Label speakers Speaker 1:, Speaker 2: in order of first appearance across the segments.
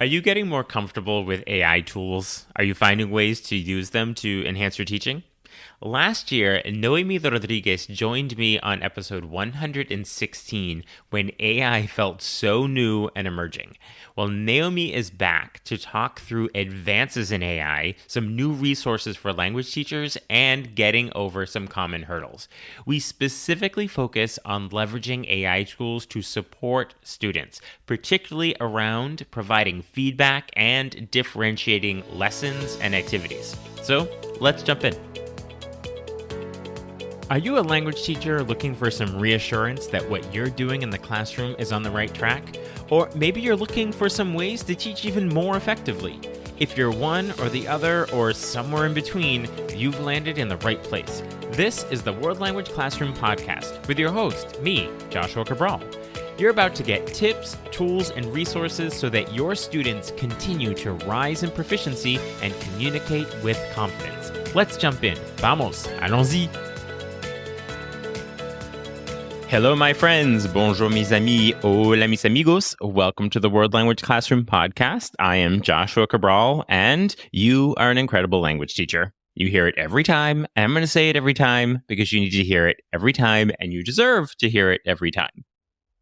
Speaker 1: Are you getting more comfortable with AI tools? Are you finding ways to use them to enhance your teaching? Last year, Noemi Rodriguez joined me on episode 116 when AI felt so new and emerging. Well, Naomi is back to talk through advances in AI, some new resources for language teachers, and getting over some common hurdles. We specifically focus on leveraging AI tools to support students, particularly around providing feedback and differentiating lessons and activities. So, let's jump in. Are you a language teacher looking for some reassurance that what you're doing in the classroom is on the right track? Or maybe you're looking for some ways to teach even more effectively. If you're one or the other or somewhere in between, you've landed in the right place. This is the World Language Classroom Podcast with your host, me, Joshua Cabral. You're about to get tips, tools, and resources so that your students continue to rise in proficiency and communicate with confidence. Let's jump in. Vamos, allons-y. Hello, my friends. Bonjour, mes amis. Hola, mis amigos. Welcome to the World Language Classroom Podcast. I am Joshua Cabral, and you are an incredible language teacher. You hear it every time, and I'm going to say it every time because you need to hear it every time, and you deserve to hear it every time.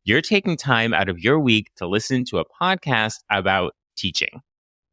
Speaker 1: You're taking time out of your week to listen to a podcast about teaching.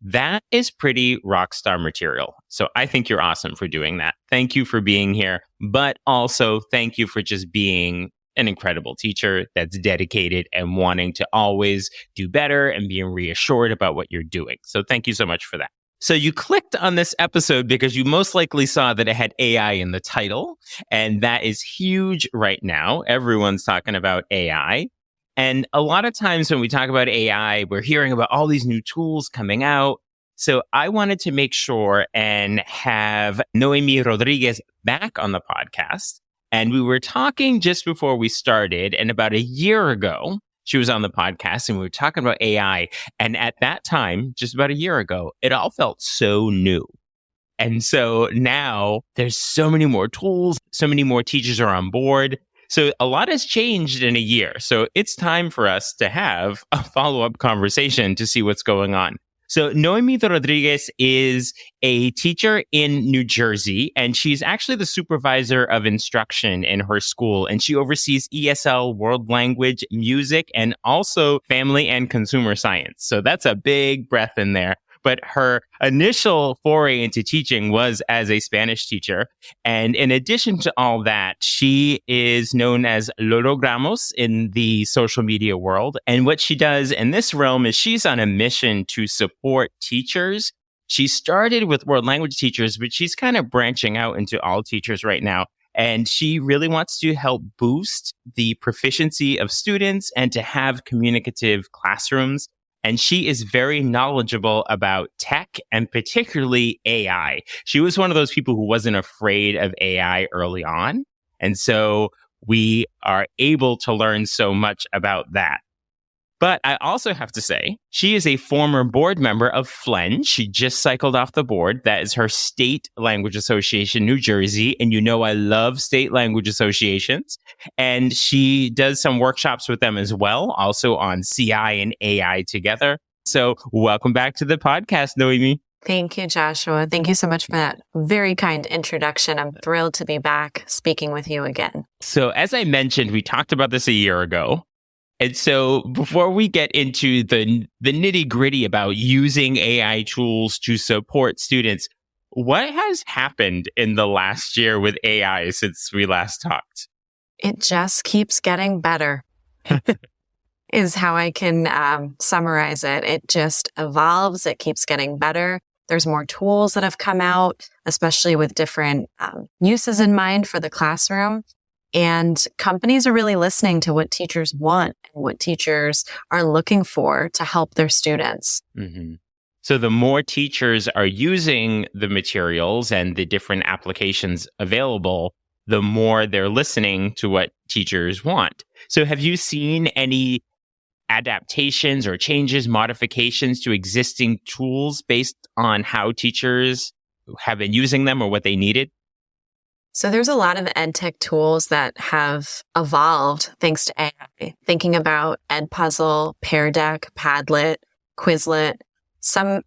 Speaker 1: That is pretty rock star material. So I think you're awesome for doing that. Thank you for being here, but also thank you for just being an incredible teacher that's dedicated and wanting to always do better and being reassured about what you're doing. So thank you so much for that. So you clicked on this episode because you most likely saw that it had AI in the title, and that is huge right now. Everyone's talking about AI. And a lot of times when we talk about AI, we're hearing about all these new tools coming out. So I wanted to make sure and have Noemi Rodriguez back on the podcast. And we were talking just before we started, and about a year ago, she was on the podcast and we were talking about AI. And at that time, just about a year ago, it all felt so new. And so now there's so many more tools, so many more teachers are on board. So a lot has changed in a year. So it's time for us to have a follow-up conversation to see what's going on. So Noemi Rodriguez is a teacher in New Jersey, and she's actually the supervisor of instruction in her school. And she oversees ESL, world language, music, and also family and consumer science. So that's a big breath in there. But her initial foray into teaching was as a Spanish teacher. And in addition to all that, she is known as Logramos in the social media world. And what she does in this realm is she's on a mission to support teachers. She started with world language teachers, but she's kind of branching out into all teachers right now. And she really wants to help boost the proficiency of students and to have communicative classrooms. And she is very knowledgeable about tech and particularly AI. She was one of those people who wasn't afraid of AI early on. And so we are able to learn so much about that. But I also have to say, she is a former board member of FLEN. She just cycled off the board. That is her state language association, New Jersey. And you know I love state language associations. And she does some workshops with them as well, also on CI and AI together. So welcome back to the podcast, Noemi.
Speaker 2: Thank you, Joshua. Thank you so much for that very kind introduction. I'm thrilled to be back speaking with you again.
Speaker 1: So as I mentioned, we talked about this a year ago. And so before we get into the nitty gritty about using AI tools to support students, what has happened in the last year with AI since we last talked?
Speaker 2: It just keeps getting better, is how I can summarize it. It just evolves. It keeps getting better. There's more tools that have come out, especially with different uses in mind for the classroom. And companies are really listening to what teachers want and what teachers are looking for to help their students.
Speaker 1: Mm-hmm. So the more teachers are using the materials and the different applications available, the more they're listening to what teachers want. So have you seen any adaptations or changes, modifications to existing tools based on how teachers have been using them or what they needed?
Speaker 2: So there's a lot of EdTech tools that have evolved thanks to AI. Thinking about Edpuzzle, Pear Deck, Padlet, Quizlet, some,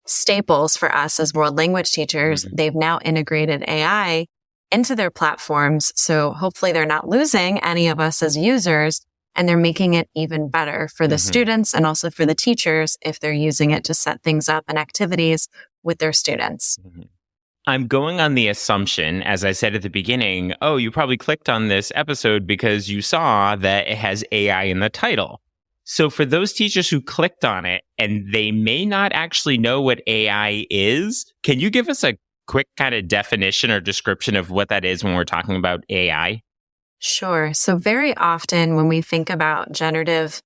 Speaker 2: staples for us as world language teachers. They've now integrated AI into their platforms. So hopefully they're not losing any of us as users, and they're making it even better for the students and also for the teachers if they're using it to set things up and activities with their students.
Speaker 1: I'm going on the assumption, as I said at the beginning, oh, you probably clicked on this episode because you saw that it has AI in the title. So for those teachers who clicked on it and they may not actually know what AI is, can you give us a quick kind of definition or description of what that is when we're talking about AI?
Speaker 2: Sure. So very often when we think about generative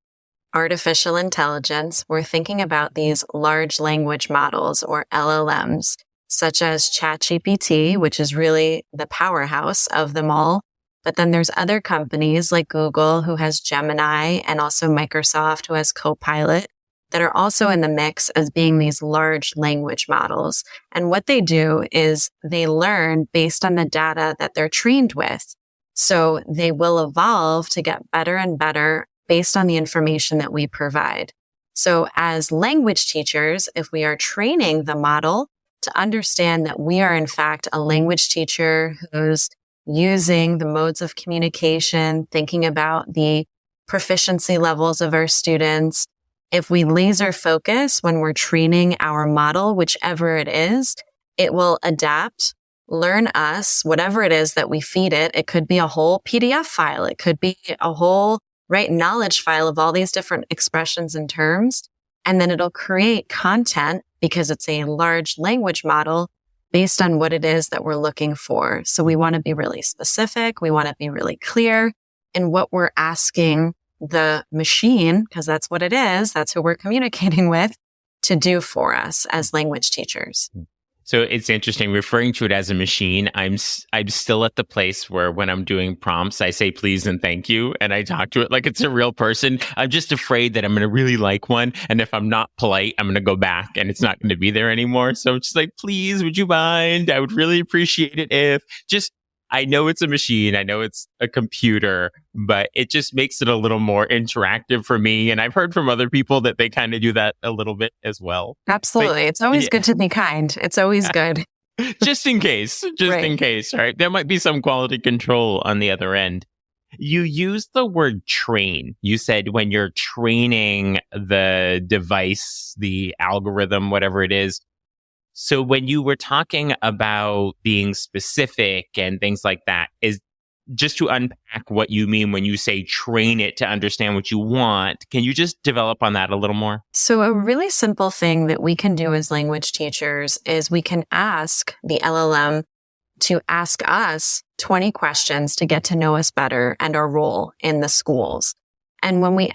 Speaker 2: artificial intelligence, we're thinking about these large language models or LLMs, such as ChatGPT, which is really the powerhouse of them all. But then there's other companies like Google who has Gemini and also Microsoft who has Copilot that are also in the mix as being these large language models. And what they do is they learn based on the data that they're trained with. So they will evolve to get better and better based on the information that we provide. So as language teachers, if we are training the model to understand that we are in fact a language teacher who's using the modes of communication, thinking about the proficiency levels of our students. If we laser focus when we're training our model, whichever it is, it will adapt, learn us, whatever it is that we feed it. It could be a whole PDF file. It could be a whole knowledge file of all these different expressions and terms. And then it'll create content because it's a large language model based on what it is that we're looking for. So we want to be really specific. We want to be really clear in what we're asking the machine, because that's what it is. That's who we're communicating with, to do for us as language teachers.
Speaker 1: So it's interesting referring to it as a machine. I'm still at the place where when I'm doing prompts, I say please and thank you, and I talk to it like it's a real person. I'm just afraid that I'm going to really like one, and if I'm not polite, I'm going to go back and it's not going to be there anymore. So it's just like, please, would you mind? I would really appreciate it if just. I know it's a machine. I know it's a computer, but it just makes it a little more interactive for me. And I've heard from other people that they kind of do that a little bit as well.
Speaker 2: Absolutely. It's always good to be kind. It's always good.
Speaker 1: Just in case, in case, right? There might be some quality control on the other end. You used the word train. You said when you're training the device, the algorithm, whatever it is. So when you were talking about being specific and things like that, is just to unpack what you mean when you say train it to understand what you want, can you just develop on that a little more?
Speaker 2: So a really simple thing that we can do as language teachers is we can ask the LLM to ask us 20 questions to get to know us better and our role in the schools. And when we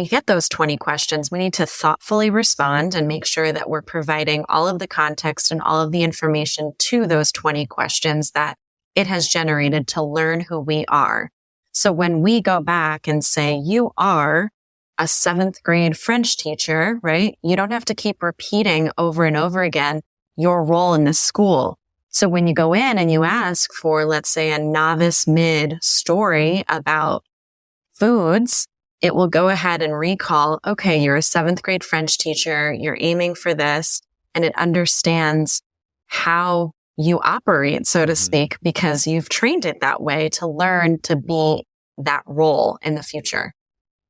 Speaker 2: get those 20 questions, we need to thoughtfully respond and make sure that we're providing all of the context and all of the information to those 20 questions that it has generated to learn who we are. So when we go back and say, you are a 7th grade French teacher, right? You don't have to keep repeating over and over again your role in the school. So when you go in and you ask for, let's say, a novice mid story about foods, it will go ahead and recall, okay, you're a 7th grade French teacher, you're aiming for this, and it understands how you operate, so to speak, because you've trained it that way to learn to be that role in the future.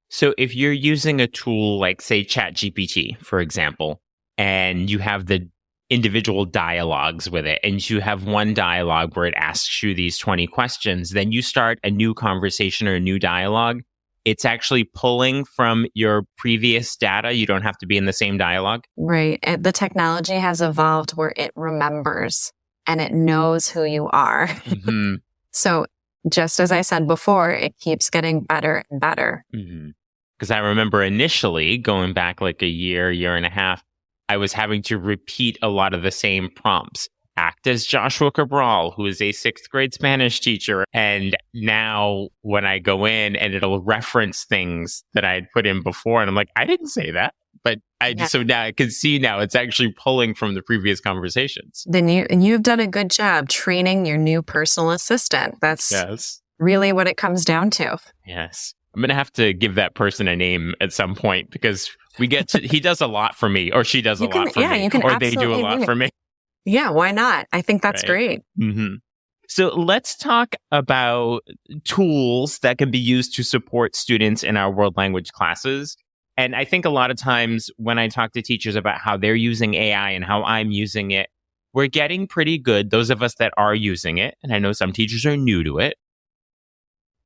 Speaker 1: So if you're using a tool like, say, ChatGPT, for example, and you have the individual dialogues with it, and you have one dialogue where it asks you these 20 questions, then you start a new conversation or a new dialogue. It's actually pulling from your previous data. You don't have to be in the same dialogue.
Speaker 2: Right. The technology has evolved where it remembers and it knows who you are. So just as I said before, it keeps getting better and better.
Speaker 1: Because I remember initially going back like a year and a half, I was having to repeat a lot of the same prompts. Act as Joshua Cabral, who is a 6th grade Spanish teacher. And now when I go in and it'll reference things that I had put in before, and I'm like, I didn't say that. But so now I can see now it's actually pulling from the previous conversations.
Speaker 2: Then you've done a good job training your new personal assistant. That's really what it comes down to.
Speaker 1: Yes. I'm going to have to give that person a name at some point, because He does a lot for me, or she does a lot for me,
Speaker 2: you can
Speaker 1: or they do a
Speaker 2: absolutely
Speaker 1: lot for me.
Speaker 2: Yeah, why not? I think that's
Speaker 1: Right.
Speaker 2: great.
Speaker 1: Mm-hmm. So let's talk about tools that can be used to support students in our world language classes. And I think a lot of times when I talk to teachers about how they're using AI and how I'm using it, we're getting pretty good, those of us that are using it, and I know some teachers are new to it,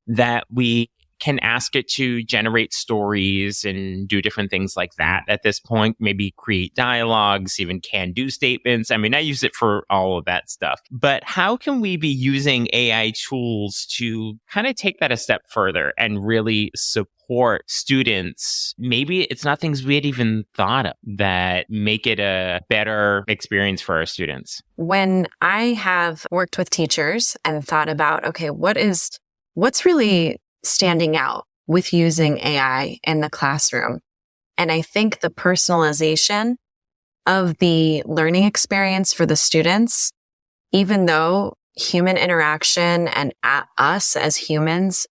Speaker 1: that we can ask it to generate stories and do different things like that at this point, maybe create dialogues, even can do statements. I mean, I use it for all of that stuff. But how can we be using AI tools to kind of take that a step further and really support students? Maybe it's not things we had even thought of that make it a better experience for our students.
Speaker 2: When I have worked with teachers and thought about, okay, what's really standing out with using AI in the classroom? And I think the personalization of the learning experience for the students, even though human interaction and us as humans,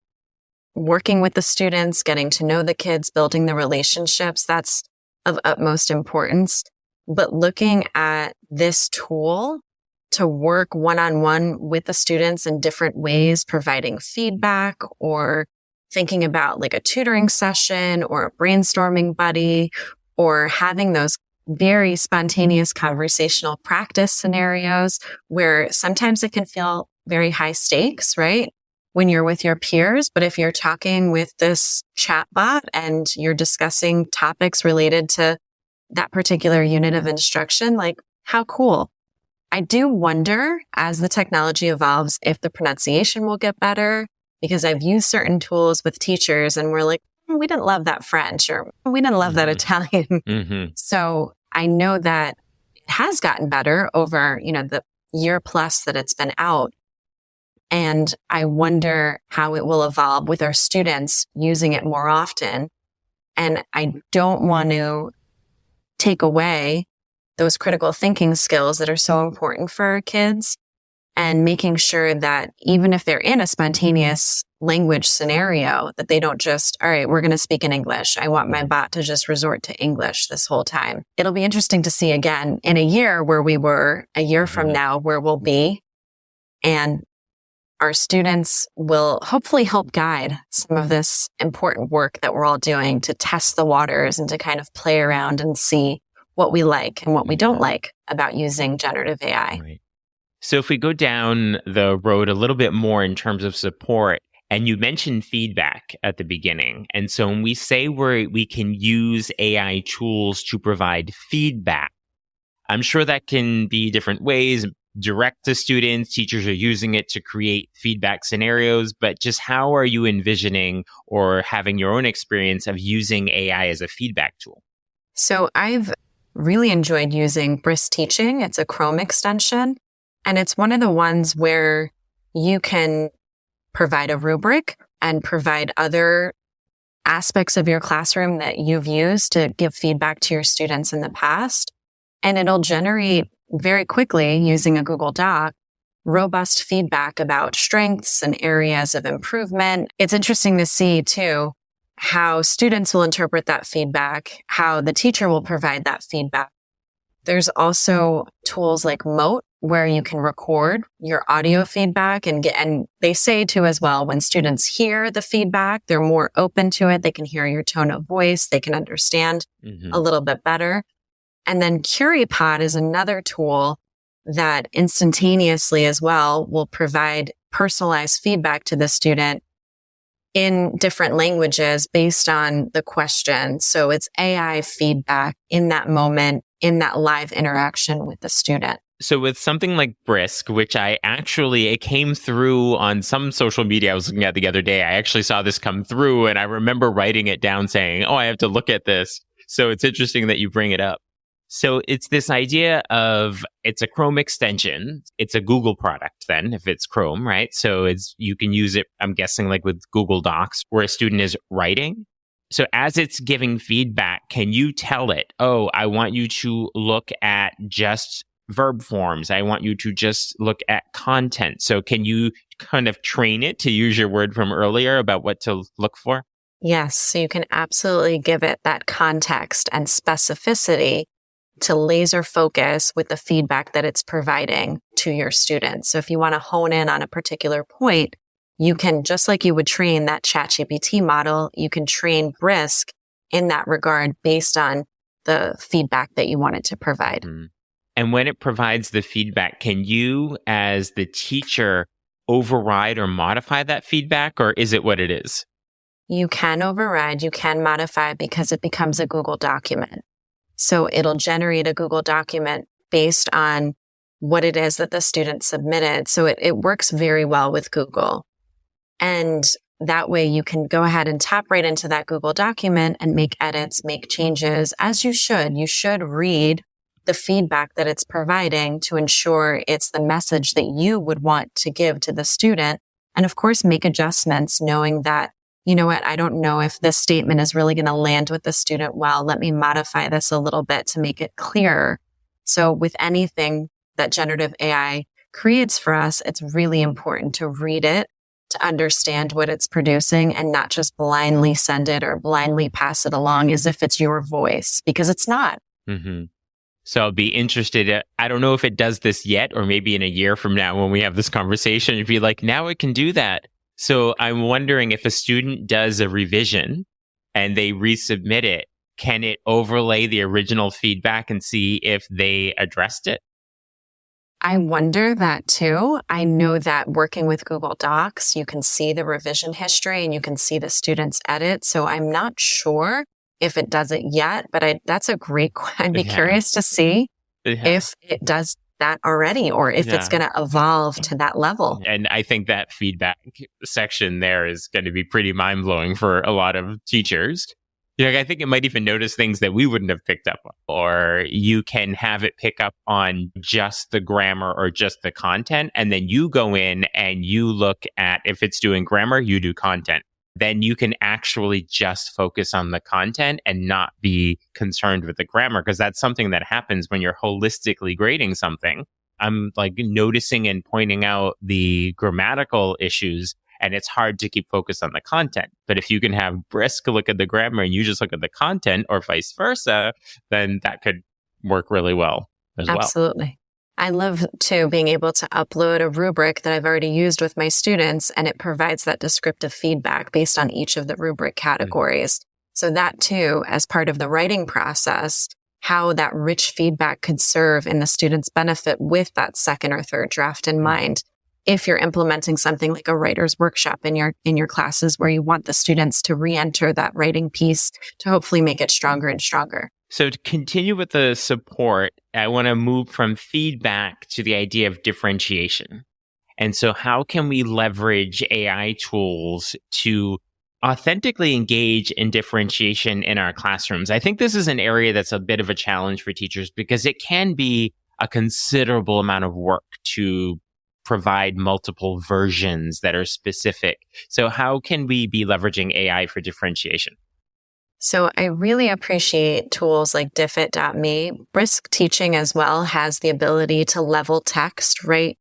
Speaker 2: working with the students, getting to know the kids, building the relationships, that's of utmost importance. But looking at this tool to work one-on-one with the students in different ways, providing feedback or thinking about like a tutoring session or a brainstorming buddy or having those very spontaneous conversational practice scenarios where sometimes it can feel very high stakes, right? When you're with your peers, but if you're talking with this chatbot and you're discussing topics related to that particular unit of instruction, like how cool. I do wonder as the technology evolves if the pronunciation will get better, because I've used certain tools with teachers and we're like, we didn't love that French or we didn't love that Italian.
Speaker 1: Mm-hmm.
Speaker 2: So I know that it has gotten better over, the year plus that it's been out. And I wonder how it will evolve with our students using it more often. And I don't want to take away those critical thinking skills that are so important for our kids and making sure that even if they're in a spontaneous language scenario, that they don't just, all right, we're going to speak in English. I want my bot to just resort to English this whole time. It'll be interesting to see again in a year where we were, a year from now, where we'll be. And our students will hopefully help guide some of this important work that we're all doing to test the waters and to kind of play around and see what we like and what we don't like about using generative AI.
Speaker 1: Right. So if we go down the road a little bit more in terms of support, and you mentioned feedback at the beginning. And so when we say we can use AI tools to provide feedback, I'm sure that can be different ways, direct to students, teachers are using it to create feedback scenarios, but just how are you envisioning or having your own experience of using AI as a feedback tool?
Speaker 2: So I've really enjoyed using Brisk Teaching. It's a Chrome extension, and it's one of the ones where you can provide a rubric and provide other aspects of your classroom that you've used to give feedback to your students in the past. And it'll generate very quickly using a Google Doc, robust feedback about strengths and areas of improvement. It's interesting to see too, how students will interpret that feedback, how the teacher will provide that feedback. There's also tools like Mote where you can record your audio feedback and they say too as well, when students hear the feedback, they're more open to it. They can hear your tone of voice. They can understand a little bit better. And then CurryPod is another tool that instantaneously as well will provide personalized feedback to the student in different languages based on the question. So it's AI feedback in that moment, in that live interaction with the student.
Speaker 1: So with something like Brisk, which it came through on some social media I was looking at the other day. I actually saw this come through and I remember writing it down saying, I have to look at this. So it's interesting that you bring it up. So it's this idea of, it's a Chrome extension. It's a Google product then, if it's Chrome, right? So you can use it, I'm guessing, like with Google Docs, where a student is writing. So as it's giving feedback, can you tell it, I want you to look at just verb forms. I want you to just look at content. So can you kind of train it, to use your word from earlier, about what to look for?
Speaker 2: Yes, so you can absolutely give it that context and specificity to laser focus with the feedback that it's providing to your students. So if you want to hone in on a particular point, you can, just like you would train that ChatGPT model, you can train Brisk in that regard based on the feedback that you want it to provide.
Speaker 1: Mm. And when it provides the feedback, can you, as the teacher, override or modify that feedback, or is it what it is?
Speaker 2: You can override, you can modify because it becomes a Google document. So it'll generate a Google document based on what it is that the student submitted. So it works very well with Google. And that way you can go ahead and tap right into that Google document and make edits, make changes as you should. You should read the feedback that it's providing to ensure it's the message that you would want to give to the student. And of course, make adjustments knowing that, you know what, I don't know if this statement is really going to land with the student well. Let me modify this a little bit to make it clearer. So with anything that generative AI creates for us, it's really important to read it, to understand what it's producing and not just blindly send it or blindly pass it along as if it's your voice, because it's not.
Speaker 1: Mm-hmm. So I'll be interested. I don't know if it does this yet, or maybe in a year from now when we have this conversation, it'd be like, now it can do that. So I'm wondering if a student does a revision and they resubmit it, can it overlay the original feedback and see if they addressed it?
Speaker 2: I wonder that too. I know that working with Google Docs, you can see the revision history and you can see the student's edit. So I'm not sure if it does it yet, but that's a great, I'd be curious to see if it does that already or if it's going to evolve to that level.
Speaker 1: And I think that feedback section there is going to be pretty mind-blowing for a lot of teachers. I think it might even notice things that we wouldn't have picked up on, or you can have it pick up on just the grammar or just the content. And then you go in and you look at, if it's doing grammar, you do content. Then you can actually just focus on the content and not be concerned with the grammar, because that's something that happens when you're holistically grading something. I'm like noticing and pointing out the grammatical issues, and it's hard to keep focused on the content. But if you can have Brisk look at the grammar and you just look at the content, or vice versa, then that could work really well as well.
Speaker 2: Absolutely. I love, too, being able to upload a rubric that I've already used with my students, and it provides that descriptive feedback based on each of the rubric categories. So that, too, as part of the writing process, how that rich feedback could serve in the student's benefit with that second or third draft in mind. If you're implementing something like a writer's workshop in your classes where you want the students to re-enter that writing piece to hopefully make it stronger and stronger.
Speaker 1: So to continue with the support, I want to move from feedback to the idea of differentiation. And so how can we leverage AI tools to authentically engage in differentiation in our classrooms? I think this is an area that's a bit of a challenge for teachers because it can be a considerable amount of work to provide multiple versions that are specific. So how can we be leveraging AI for differentiation?
Speaker 2: So I really appreciate tools like diffit.me. Brisk Teaching as well has the ability to level text right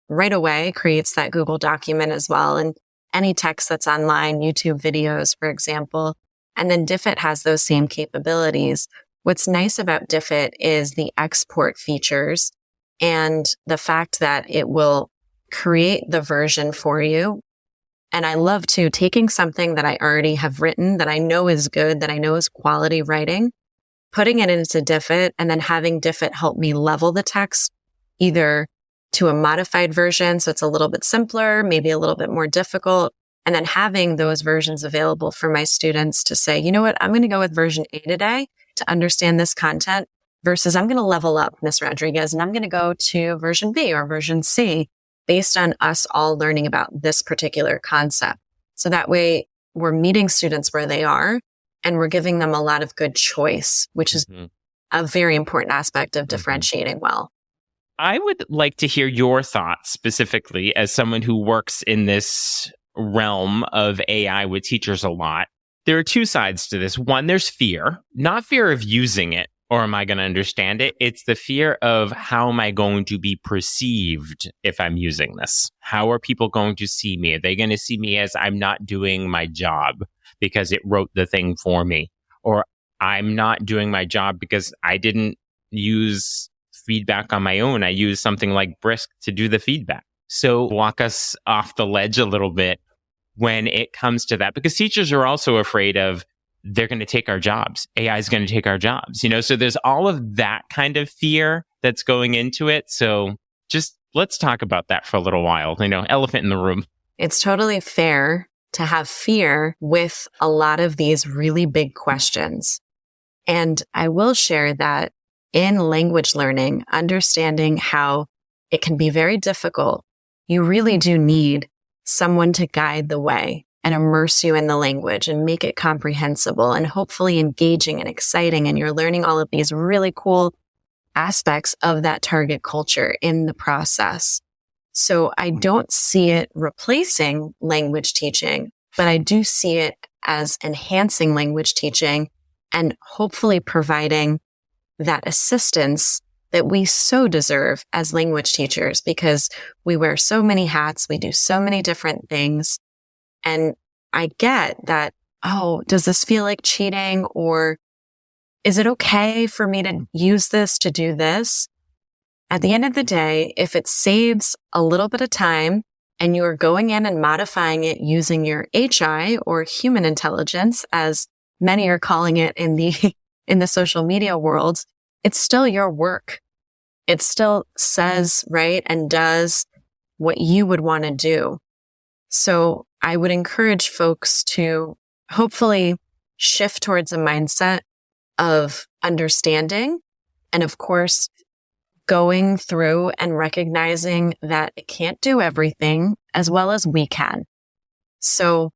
Speaker 2: away, creates that Google document as well. And any text that's online, YouTube videos, for example. And then Diffit has those same capabilities. What's nice about Diffit is the export features and the fact that it will create the version for you. And I love too, taking something that I already have written that I know is good, that I know is quality writing, putting it into Diffit and then having Diffit help me level the text either to a modified version. So it's a little bit simpler, maybe a little bit more difficult. And then having those versions available for my students to say, you know what, I'm going to go with version A today to understand this content versus I'm going to level up, Miss Rodriguez, and I'm going to go to version B or version C based on us all learning about this particular concept. So that way we're meeting students where they are and we're giving them a lot of good choice, which is a very important aspect of differentiating well.
Speaker 1: I would like to hear your thoughts specifically as someone who works in this realm of AI with teachers a lot. There are two sides to this. One, there's fear, not fear of using it, or am I going to understand it? It's the fear of how am I going to be perceived if I'm using this? How are people going to see me? Are they going to see me as I'm not doing my job? because it wrote the thing for me. Or I'm not doing my job because I didn't use feedback on my own. I used something like Brisk to do the feedback. So walk us off the ledge a little bit when it comes to that, because teachers are also afraid of they're going to take our jobs. AI is going to take our jobs, so there's all of that kind of fear that's going into it. So just let's talk about that for a little while, elephant in the room.
Speaker 2: It's totally fair to have fear with a lot of these really big questions. And I will share that in language learning, understanding how it can be very difficult, you really do need someone to guide the way and immerse you in the language and make it comprehensible and hopefully engaging and exciting. And you're learning all of these really cool aspects of that target culture in the process. So I don't see it replacing language teaching, but I do see it as enhancing language teaching and hopefully providing that assistance that we so deserve as language teachers, because we wear so many hats, we do so many different things. And I get that, does this feel like cheating? Or is it okay for me to use this to do this? At the end of the day, if it saves a little bit of time and you are going in and modifying it using your HI or human intelligence, as many are calling it in the social media world, it's still your work. It still says, right, and does what you would want to do. So I would encourage folks to hopefully shift towards a mindset of understanding and, of course, going through and recognizing that it can't do everything as well as we can. So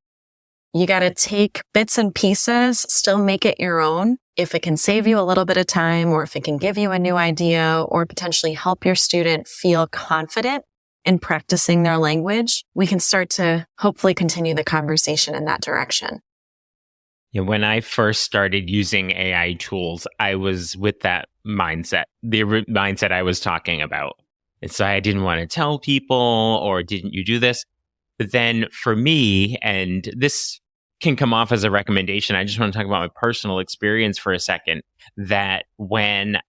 Speaker 2: you got to take bits and pieces, still make it your own. If it can save you a little bit of time, or if it can give you a new idea, or potentially help your student feel confident in practicing their language, we can start to hopefully continue the conversation in that direction.
Speaker 1: Yeah, when I first started using AI tools, I was with that mindset, the mindset I was talking about. And so I didn't want to tell people, or didn't you do this? But then for me, and this can come off as a recommendation, I just want to talk about my personal experience for a second, that when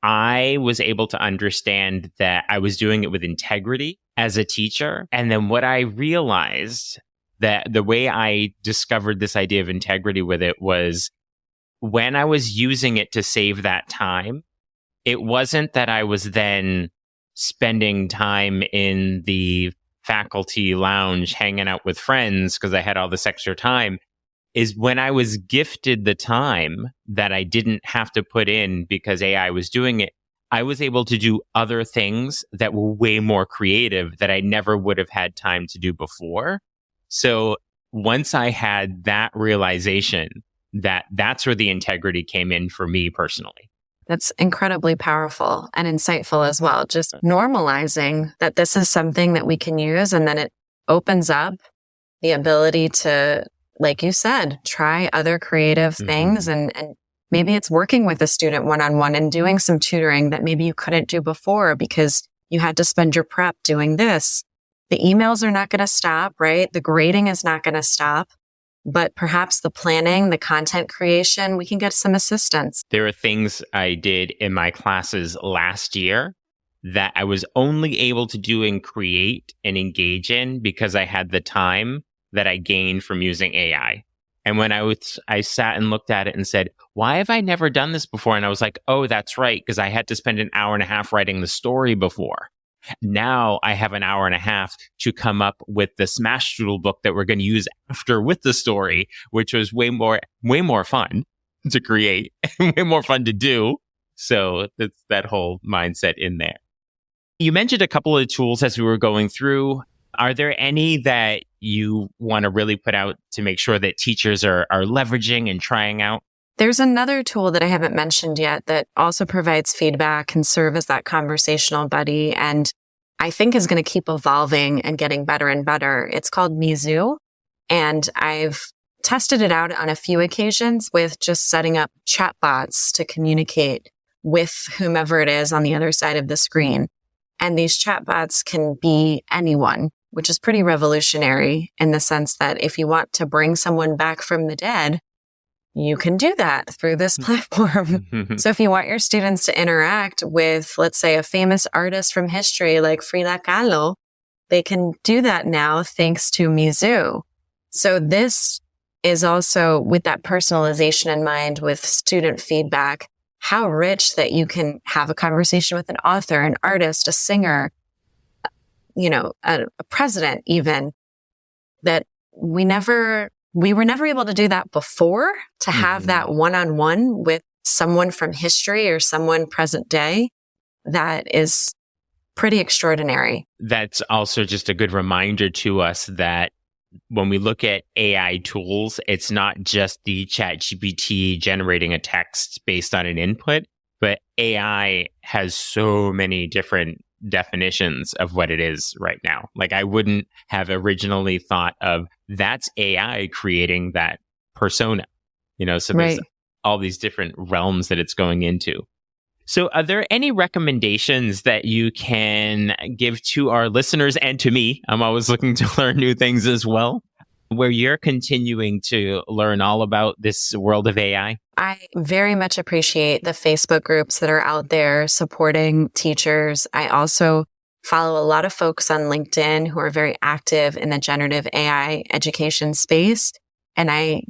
Speaker 1: I was able to understand that I was doing it with integrity as a teacher, and then what I realized that the way I discovered this idea of integrity with it was when I was using it to save that time, it wasn't that I was then spending time in the faculty lounge hanging out with friends because I had all this extra time. Is when I was gifted the time that I didn't have to put in because AI was doing it, I was able to do other things that were way more creative that I never would have had time to do before. So once I had that realization, that's where the integrity came in for me personally.
Speaker 2: That's incredibly powerful and insightful as well. Just normalizing that this is something that we can use, and then it opens up the ability to, like you said, try other creative things. And maybe it's working with a student one-on-one and doing some tutoring that maybe you couldn't do before because you had to spend your prep doing this. The emails are not going to stop, right? The grading is not going to stop. But perhaps the planning, the content creation, we can get some assistance.
Speaker 1: There are things I did in my classes last year that I was only able to do and create and engage in because I had the time that I gained from using AI. And when I sat and looked at it and said, why have I never done this before? And I was like, oh, that's right, because I had to spend an hour and a half writing the story before. Now I have an hour and a half to come up with the Smash Doodle book that we're going to use after with the story, which was way more fun to create, way more fun to do. So that's that whole mindset in there. You mentioned a couple of tools as we were going through. Are there any that you want to really put out to make sure that teachers are leveraging and trying out?
Speaker 2: There's another tool that I haven't mentioned yet that also provides feedback and serve as that conversational buddy, and I think is going to keep evolving and getting better and better. It's called Mizu, and I've tested it out on a few occasions with just setting up chatbots to communicate with whomever it is on the other side of the screen. And these chatbots can be anyone. which is pretty revolutionary in the sense that if you want to bring someone back from the dead, you can do that through this platform. So if you want your students to interact with, let's say, a famous artist from history like Frida Kahlo, they can do that now thanks to Mizu. So this is also with that personalization in mind with student feedback, how rich that you can have a conversation with an author, an artist, a singer, a president even, that we were never able to do that before, to have that one-on-one with someone from history or someone present day. That is pretty extraordinary.
Speaker 1: That's also just a good reminder to us that when we look at AI tools, it's not just the ChatGPT generating a text based on an input, but AI has so many different definitions of what it is right now. Like I wouldn't have originally thought of that's AI creating that persona, so there's all these different realms that it's going into. So are there any recommendations that you can give to our listeners and to me? I'm always looking to learn new things as well, where you're continuing to learn all about this world of AI.
Speaker 2: I very much appreciate the Facebook groups that are out there supporting teachers. I also follow a lot of folks on LinkedIn who are very active in the generative AI education space. And I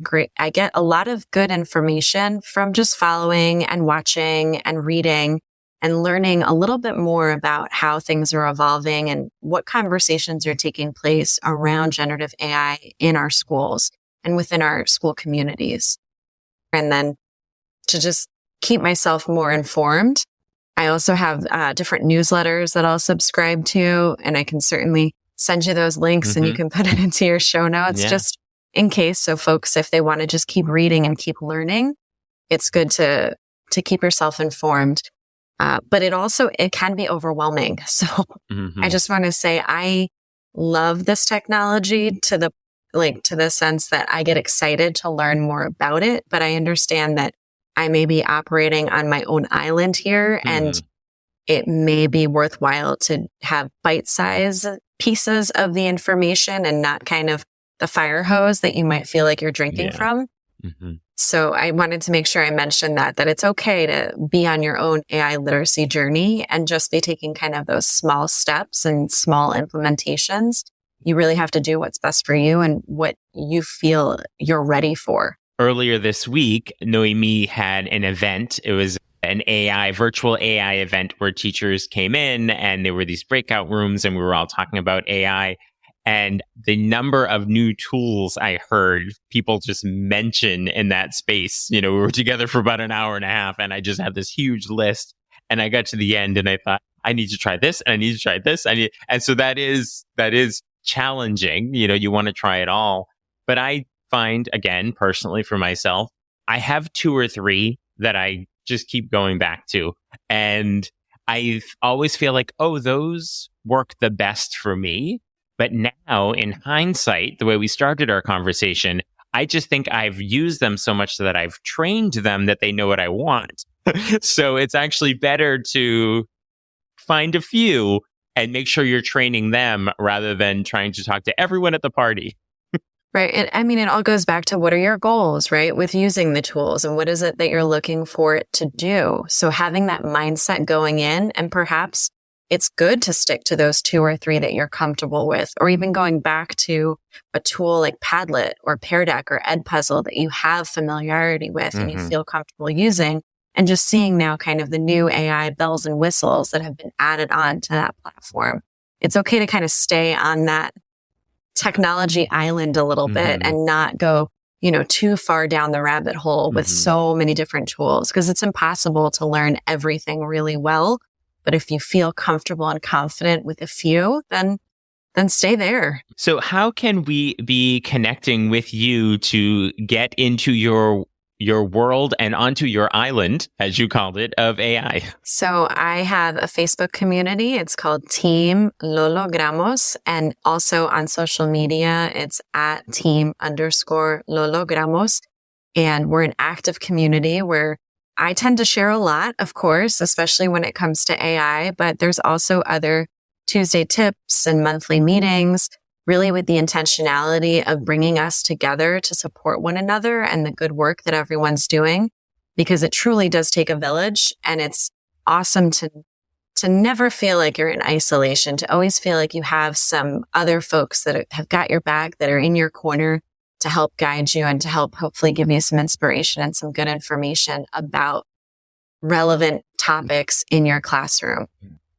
Speaker 2: get a lot of good information from just following and watching and reading and learning a little bit more about how things are evolving and what conversations are taking place around generative AI in our schools and within our school communities. And then to just keep myself more informed, I also have different newsletters that I'll subscribe to, and I can certainly send you those links and you can put it into your show notes just in case. So folks, if they want to just keep reading and keep learning, it's good to keep yourself informed. But it can be overwhelming. So I just want to say I love this technology to the sense that I get excited to learn more about it. But I understand that I may be operating on my own island here, and it may be worthwhile to have bite-sized pieces of the information and not kind of the fire hose that you might feel like you're drinking from. So I wanted to make sure I mentioned that it's okay to be on your own AI literacy journey and just be taking kind of those small steps and small implementations. You really have to do what's best for you and what you feel you're ready for.
Speaker 1: Earlier this week, Noemi had an event. It was an virtual AI event where teachers came in and there were these breakout rooms and we were all talking about AI. And the number of new tools I heard people just mention in that space, we were together for about an hour and a half and I just had this huge list and I got to the end and I thought, I need to try this and I need to try this. And so that is challenging. You want to try it all. But I find, again, personally for myself, I have 2 or 3 that I just keep going back to. And I always feel like, those work the best for me. But now, in hindsight, the way we started our conversation, I just think I've used them so much that I've trained them that they know what I want. So it's actually better to find a few and make sure you're training them rather than trying to talk to everyone at the party.
Speaker 2: Right. And it all goes back to what are your goals, right? With using the tools and what is it that you're looking for it to do? So having that mindset going in, and perhaps it's good to stick to those 2 or 3 that you're comfortable with, or even going back to a tool like Padlet or Pear Deck or Edpuzzle that you have familiarity with and you feel comfortable using, and just seeing now kind of the new AI bells and whistles that have been added on to that platform. It's okay to kind of stay on that technology island a little bit and not go, too far down the rabbit hole with so many different tools, because it's impossible to learn everything really well. But if you feel comfortable and confident with a few, then stay there.
Speaker 1: So how can we be connecting with you to get into your world and onto your island, as you called it, of AI?
Speaker 2: So I have a Facebook community. It's called Team Lologramos. And also on social media, it's at team_Lologramos. And we're an active community where I tend to share a lot, of course, especially when it comes to AI, but there's also other Tuesday tips and monthly meetings, really with the intentionality of bringing us together to support one another and the good work that everyone's doing, because it truly does take a village. And it's awesome to never feel like you're in isolation, to always feel like you have some other folks that have got your back, that are in your corner to help guide you and to help hopefully give you some inspiration and some good information about relevant topics in your classroom.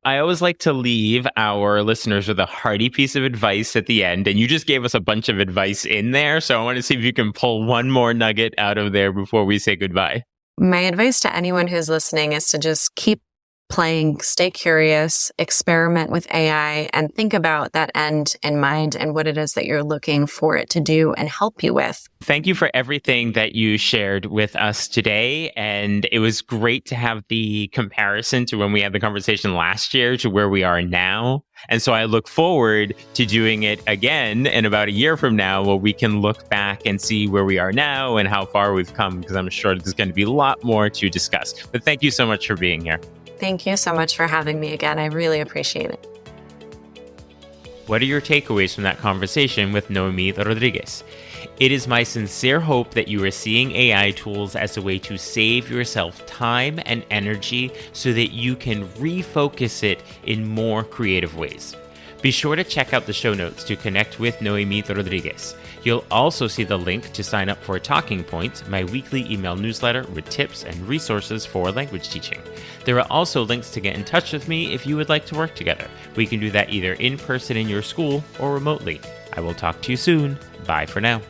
Speaker 1: I always like to leave our listeners with a hearty piece of advice at the end. And you just gave us a bunch of advice in there. So I want to see if you can pull one more nugget out of there before we say goodbye.
Speaker 2: My advice to anyone who's listening is to just keep playing, stay curious, experiment with AI, and think about that end in mind and what it is that you're looking for it to do and help you with.
Speaker 1: Thank you for everything that you shared with us today. And it was great to have the comparison to when we had the conversation last year to where we are now. And so I look forward to doing it again in about a year from now, where we can look back and see where we are now and how far we've come, because I'm sure there's going to be a lot more to discuss. But thank you so much for being here.
Speaker 2: Thank you so much for having me again. I really appreciate it.
Speaker 1: What are your takeaways from that conversation with Noemi Rodriguez? It is my sincere hope that you are seeing AI tools as a way to save yourself time and energy so that you can refocus it in more creative ways. Be sure to check out the show notes to connect with Noemi Rodriguez. You'll also see the link to sign up for Talking Points, my weekly email newsletter with tips and resources for language teaching. There are also links to get in touch with me if you would like to work together. We can do that either in person in your school or remotely. I will talk to you soon. Bye for now.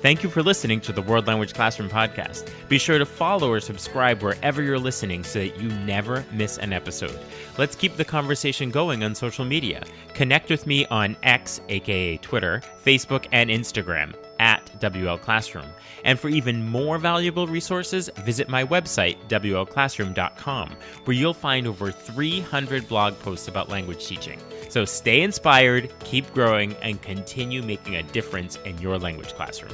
Speaker 1: Thank you for listening to the World Language Classroom podcast. Be sure to follow or subscribe wherever you're listening so that you never miss an episode. Let's keep the conversation going on social media. Connect with me on X, aka Twitter, Facebook, and Instagram at WL Classroom. And for even more valuable resources, visit my website, WLClassroom.com, where you'll find over 300 blog posts about language teaching. So stay inspired, keep growing, and continue making a difference in your language classroom.